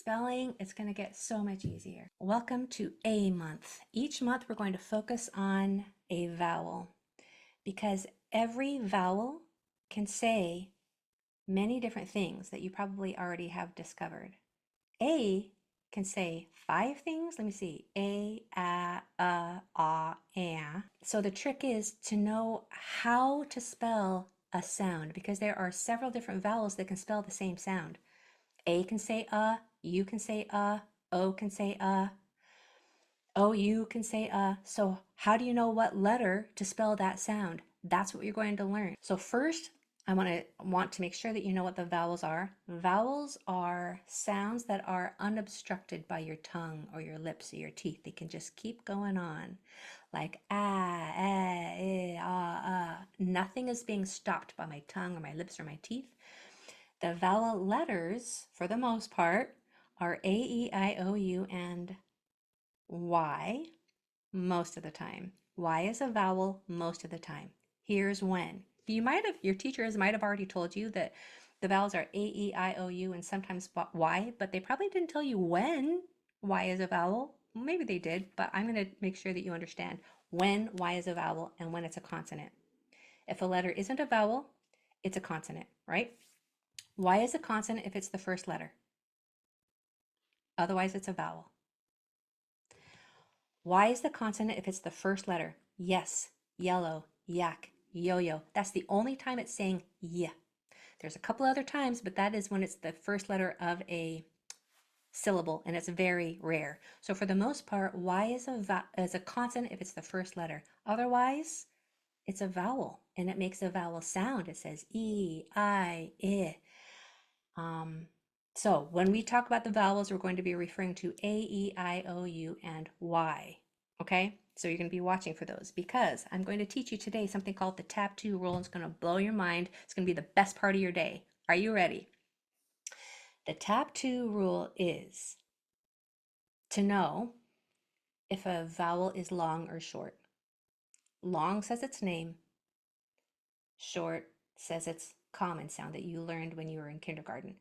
spelling, it's going to get so much easier. Welcome to A month. Each month we're going to focus on a vowel because every vowel can say many different things that you probably already have discovered. A can say 5 things. Let me see. A, So the trick is to know how to spell a sound because there are several different vowels that can spell the same sound. A can say U can say O can say OU can say So how do you know what letter to spell that sound? That's what you're going to learn. So first, I want to make sure that you know what the vowels are. Vowels are sounds that are unobstructed by your tongue or your lips or your teeth. They can just keep going on, like Nothing is being stopped by my tongue or my lips or my teeth. The vowel letters, for the most part, are A, E, I, O, U, and Y most of the time. Y is a vowel most of the time. Here's when. Your teachers might have already told you that the vowels are A, E, I, O, U, and sometimes Y, but they probably didn't tell you when Y is a vowel. Maybe they did, but I'm going to make sure that you understand when Y is a vowel and when it's a consonant. If a letter isn't a vowel, it's a consonant, right? Y is a consonant if it's the first letter. Otherwise, it's a vowel. Y is the consonant if it's the first letter. Yes, yellow, yak, yo-yo. That's the only time it's saying y. There's a couple other times, but that is when it's the first letter of a syllable, and it's very rare. So for the most part, Y is a consonant if it's the first letter. Otherwise, it's a vowel, and it makes a vowel sound. It says E, I, I. So when we talk about the vowels, we're going to be referring to A, E, I, O, U, and Y. Okay? So you're going to be watching for those because I'm going to teach you today something called the tap 2 rule. It's going to blow your mind. It's going to be the best part of your day. Are you ready? The tap 2 rule is to know if a vowel is long or short. Long says its name. Short says its common sound that you learned when you were in kindergarten.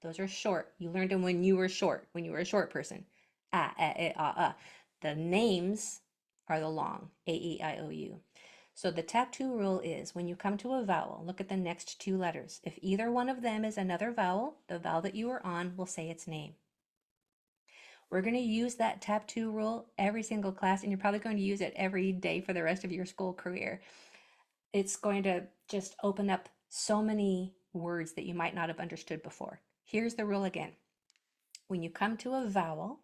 Those are short. You learned them when you were short, when you were a short person. The names are the long. A, E, I, O, U. So the tap 2 rule is when you come to a vowel, look at the next 2 letters. If either one of them is another vowel, the vowel that you are on will say its name. We're going to use that tap 2 rule every single class, and you're probably going to use it every day for the rest of your school career. It's going to just open up so many words that you might not have understood before. Here's the rule again. When you come to a vowel,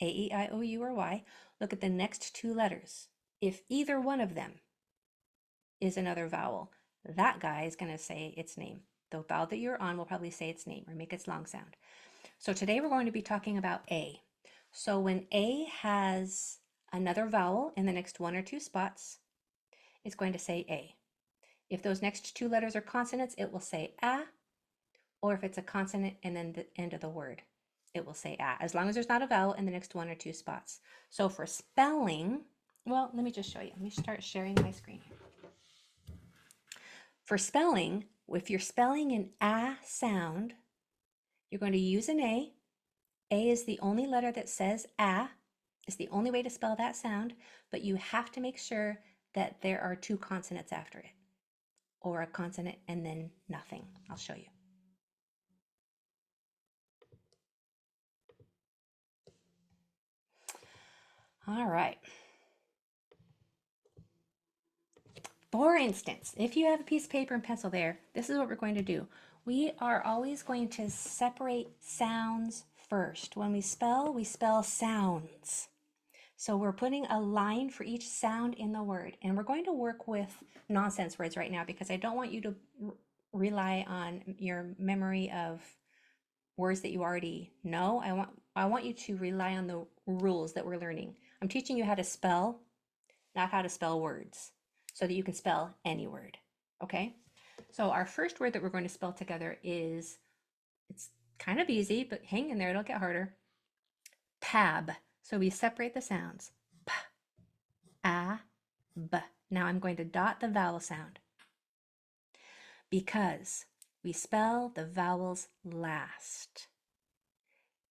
A, E, I, O, U, or Y, look at the next 2 letters. If either one of them is another vowel, that guy is going to say its name. The vowel that you're on will probably say its name or make its long sound. So today we're going to be talking about A. So when A has another vowel in the next 1 or 2 spots, it's going to say A. If those next 2 letters are consonants, it will say A, or if it's a consonant and then the end of the word, it will say A, as long as there's not a vowel in the next 1 or 2 spots. So for spelling, well, let me just show you. Let me start sharing my screen. For spelling, if you're spelling an A sound, you're going to use an A. A is the only letter that says A. It's the only way to spell that sound, but you have to make sure that there are 2 consonants after it, or a consonant and then nothing. I'll show you. All right. For instance, if you have a piece of paper and pencil there, this is what we're going to do. We are always going to separate sounds first. When we spell sounds. So we're putting a line for each sound in the word, and we're going to work with nonsense words right now because I don't want you to rely on your memory of words that you already know. I want you to rely on the rules that we're learning. I'm teaching you how to spell, not how to spell words, so that you can spell any word, okay? So our first word that we're going to spell together is, it's kind of easy, but hang in there, it'll get harder. Pab. So we separate the sounds. P, A, B. Now I'm going to dot the vowel sound because we spell the vowels last.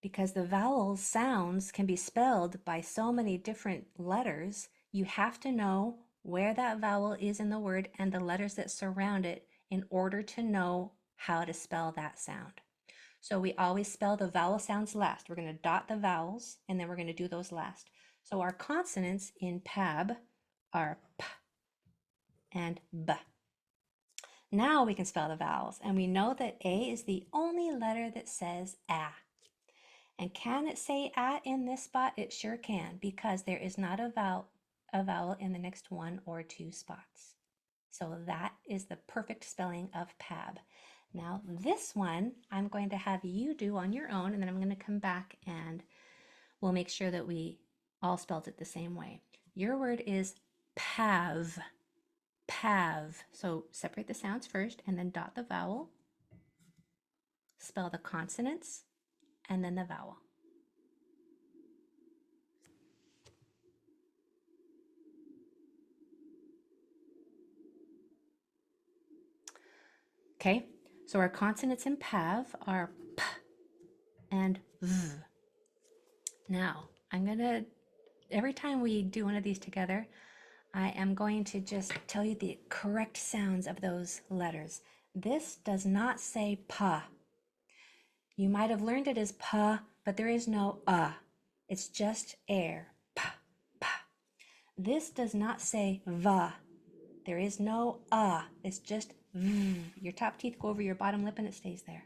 Because the vowel sounds can be spelled by so many different letters, you have to know where that vowel is in the word and the letters that surround it in order to know how to spell that sound. So we always spell the vowel sounds last. We're going to dot the vowels and then we're going to do those last. So our consonants in PAB are P and B. Now we can spell the vowels, and we know that A is the only letter that says A. And can it say A in this spot? It sure can, because there is not a vowel in the next 1 or 2 spots. So that is the perfect spelling of PAB. Now this one I'm going to have you do on your own, and then I'm going to come back and we'll make sure that we all spelled it the same way. Your word is PAV. PAV. So separate the sounds first and then dot the vowel. Spell the consonants and then the vowel. Okay, so our consonants in PAV are P and V. Now, every time we do one of these together, I am going to just tell you the correct sounds of those letters. This does not say pa. You might have learned it as pa, but there is no It's just air. Pa, pa. This does not say va. There is no It's just v. Your top teeth go over your bottom lip and it stays there.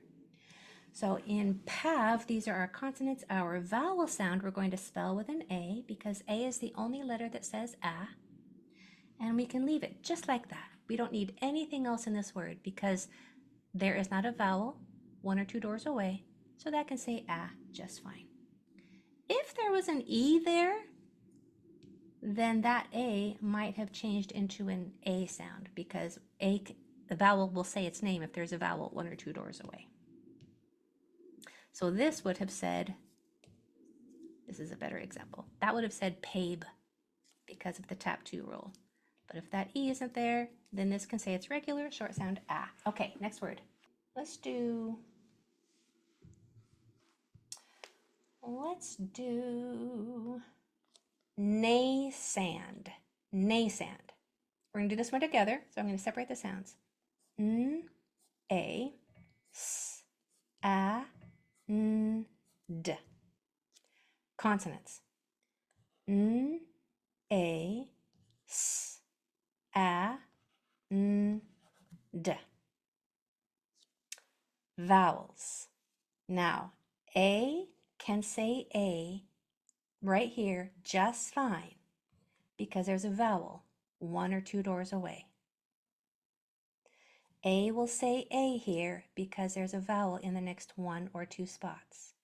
So in PAV, these are our consonants. Our vowel sound we're going to spell with an A because A is the only letter that says A. And we can leave it just like that. We don't need anything else in this word because there is not a vowel 1 or 2 doors away. So that can say A just fine. If there was an E there, then that A might have changed into an A sound because the vowel will say its name if there's a vowel 1 or 2 doors away. So this would have said, this is a better example, that would have said PABE because of the tap 2 rule. But if that E isn't there, then this can say its regular short sound A. Okay, next word. Let's do nasand. Nasand. We're going to do this one together, so I'm going to separate the sounds. N, A, S, A, N, D. Consonants. N, A, S, A, N, D. Vowels. Now, A can say A right here just fine because there's a vowel 1 or 2 doors away. A will say A here because there's a vowel in the next 1 or 2 spots.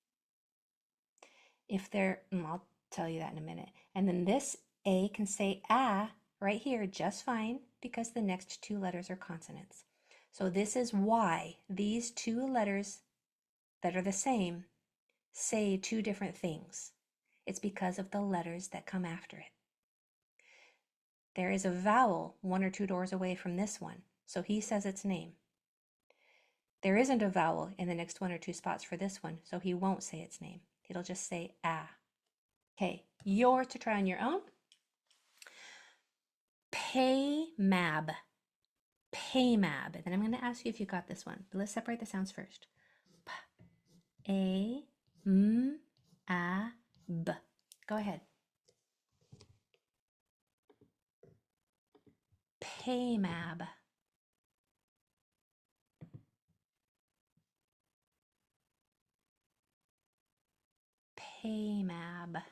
I'll tell you that in a minute. And then this A can say A right here just fine because the next 2 letters are consonants. So this is why these 2 letters that are the same say 2 different things. It's because of the letters that come after it. There is a vowel 1 or 2 doors away from this one, so he says its name. There isn't a vowel in the next 1 or 2 spots for this one, so he won't say its name. It'll just say A. Okay, yours to try on your own. PAMAB. PAMAB. And then I'm going to ask you if you got this one. But let's separate the sounds first. P, A, M, A, B. Go ahead. PAMAB. PAMAB.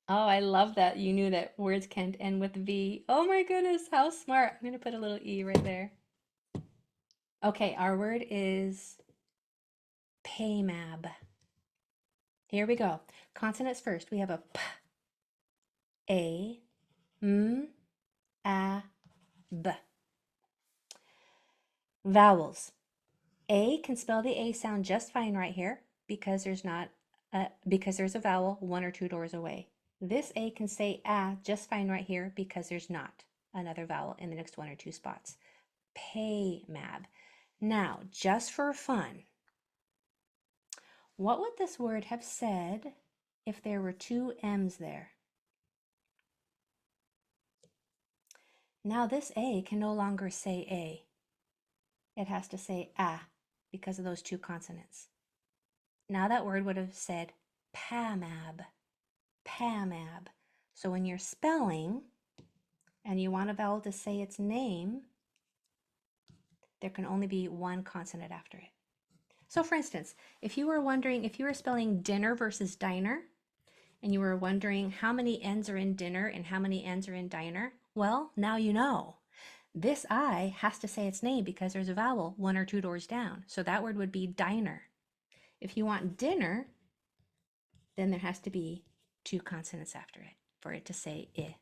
Oh, I love that you knew that words can't end with V. Oh my goodness, how smart. I'm going to put a little E right there. Okay, our word is PAMAB. Here we go. Consonants first. We have a P, A, M, A, B. Vowels. A can spell the A sound just fine right here because there's a vowel 1 or 2 doors away. This A can say A just fine right here because there's not another vowel in the next 1 or 2 spots. Paymab. Now, just for fun, what would this word have said if there were 2 M's there? Now this A can no longer say A. It has to say A because of those 2 consonants. Now that word would have said pamab, pamab. So when you're spelling and you want a vowel to say its name, there can only be 1 consonant after it. So for instance, if you were wondering, if you were spelling dinner versus diner, and you were wondering how many N's are in dinner and how many N's are in diner, well, now you know. This I has to say its name because there's a vowel 1 or 2 doors down. So that word would be diner. If you want dinner, then there has to be 2 consonants after it for it to say I.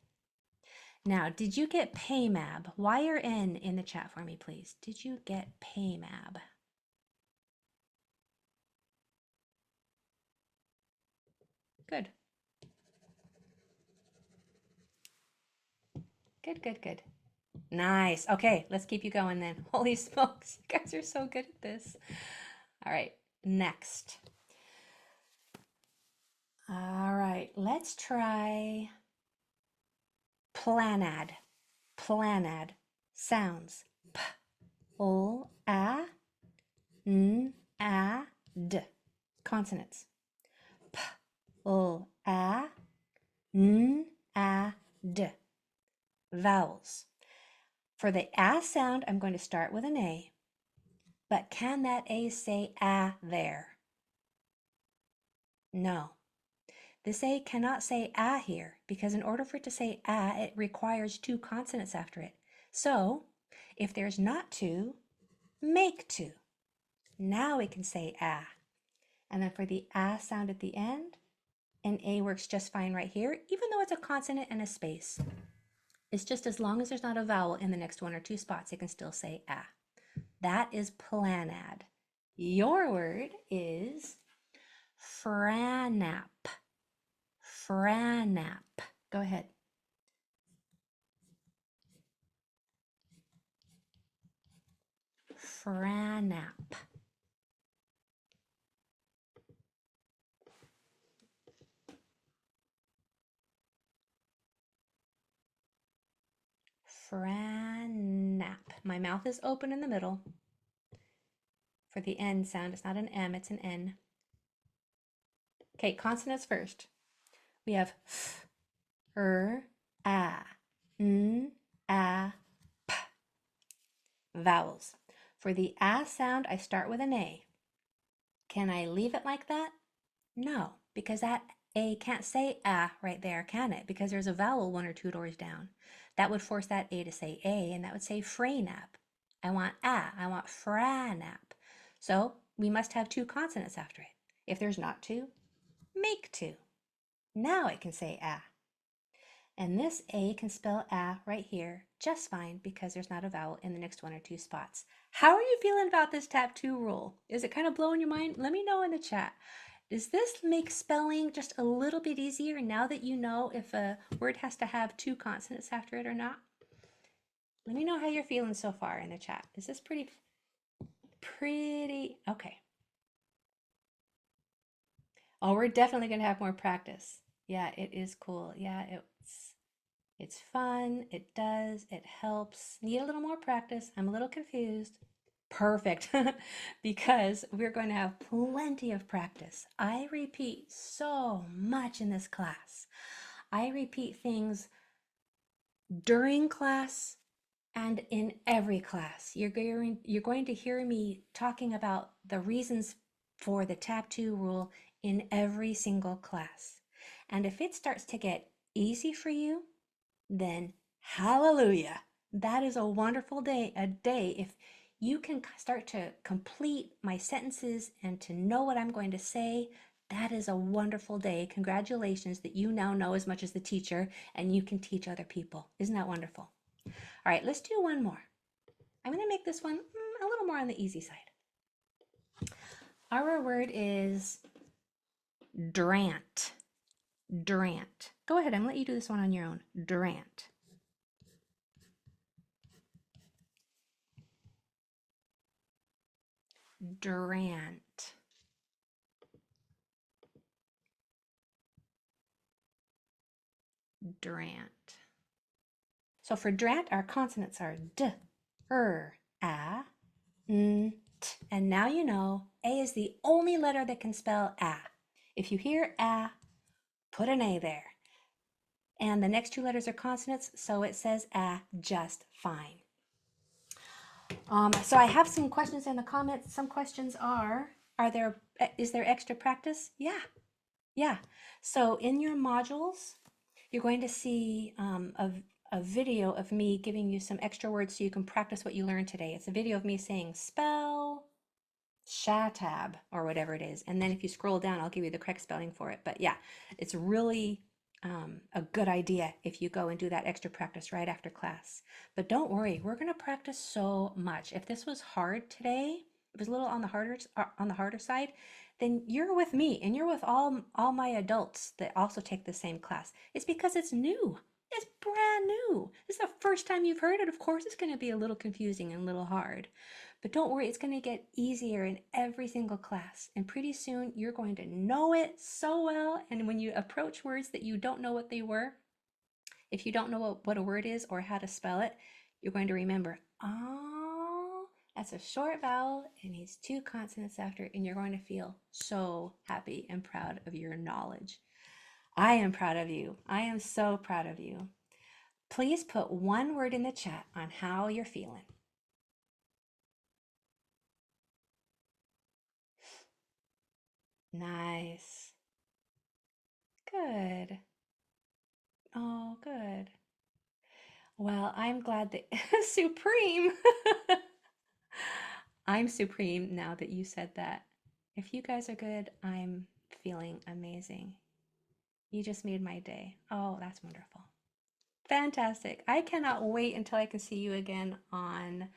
Now, did you get paymab? Y or N in the chat for me, please. Did you get paymab? Good. Good, good, good. Nice. Okay, let's keep you going then. Holy smokes, you guys are so good at this. All right, next. All right, let's try planad. Planad sounds p, o, a, n, a, d. Consonants. P, o, a, n, a, d. Vowels. For the A sound, I'm going to start with an A, but can that A say A there? No. This A cannot say A here because in order for it to say A, it requires 2 consonants after it. So if there's not 2, make 2. Now we can say A. And then for the A sound at the end, an A works just fine right here, even though it's a consonant and a space. It's just as long as there's not a vowel in the next 1 or 2 spots, it can still say A. That is planad. Your word is franap. Franap. Go ahead. Franap. Franap. My mouth is open in the middle. For the N sound, it's not an M, it's an N. Okay, consonants first. We have f, a, n, a, p. Vowels. For the A sound, I start with an A. Can I leave it like that? No, because that A can't say A right there, can it? Because there's a vowel 1 or 2 doors down. That would force that A to say A, and that would say Fraynap. I want A, I want Franap. So we must have 2 consonants after it. If there's not 2, make 2. Now it can say A. And this A can spell A right here just fine because there's not a vowel in the next 1 or 2 spots. How are you feeling about this tap 2 rule? Is it kind of blowing your mind? Let me know in the chat. Does this make spelling just a little bit easier now that you know if a word has to have 2 consonants after it or not? Let me know how you're feeling so far in the chat. Is this pretty? Okay. Oh, we're definitely going to have more practice. Yeah, it is cool. Yeah, it's fun. It helps. Need a little more practice. I'm a little confused. Perfect, because we're going to have plenty of practice. I repeat so much in this class. I repeat things during class and in every class. You're going to hear me talking about the reasons for the tap 2 rule in every single class. And if it starts to get easy for you, then hallelujah. That is a wonderful day, if you can start to complete my sentences and to know what I'm going to say. That is a wonderful day. Congratulations that you now know as much as the teacher and you can teach other people. Isn't that wonderful? All right, let's do one more. I'm going to make this one a little more on the easy side. Our word is drant. Drant. Go ahead, I'm going to let you do this one on your own. Drant. Drant. Drant. So for drant, our consonants are d, a, n, t. And now you know A is the only letter that can spell a. If you hear a, put an A there. And the next two letters are consonants, so it says a just fine. So I have some questions in the comments. Some questions is there extra practice? Yeah. So in your modules, you're going to see a video of me giving you some extra words so you can practice what you learned today. It's a video of me saying spell shatab or whatever it is. And then if you scroll down, I'll give you the correct spelling for it. But yeah, it's really a good idea if you go and do that extra practice right after class. But don't worry, we're going to practice so much. If this was hard today, it was a little on the harder side, then you're with me and you're with all my adults that also take the same class. It's because it's new. It's brand new. This is the first time you've heard it. Of course, it's going to be a little confusing and a little hard. But don't worry, it's going to get easier in every single class. And pretty soon you're going to know it so well. And when you approach words that you don't know what they were, if you don't know what a word is or how to spell it, you're going to remember, oh, that's a short vowel and needs two consonants after it. And you're going to feel so happy and proud of your knowledge. I am proud of you. I am so proud of you. Please put one word in the chat on how you're feeling. Nice. Good. Oh, good. Well, I'm glad that Supreme. I'm supreme now that you said that. If you guys are good, I'm feeling amazing. You just made my day. Oh, that's wonderful. Fantastic. I cannot wait until I can see you again on,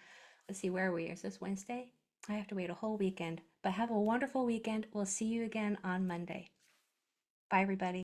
let's see, where are we? Is this Wednesday? I have to wait a whole weekend, but have a wonderful weekend. We'll see you again on Monday. Bye, everybody.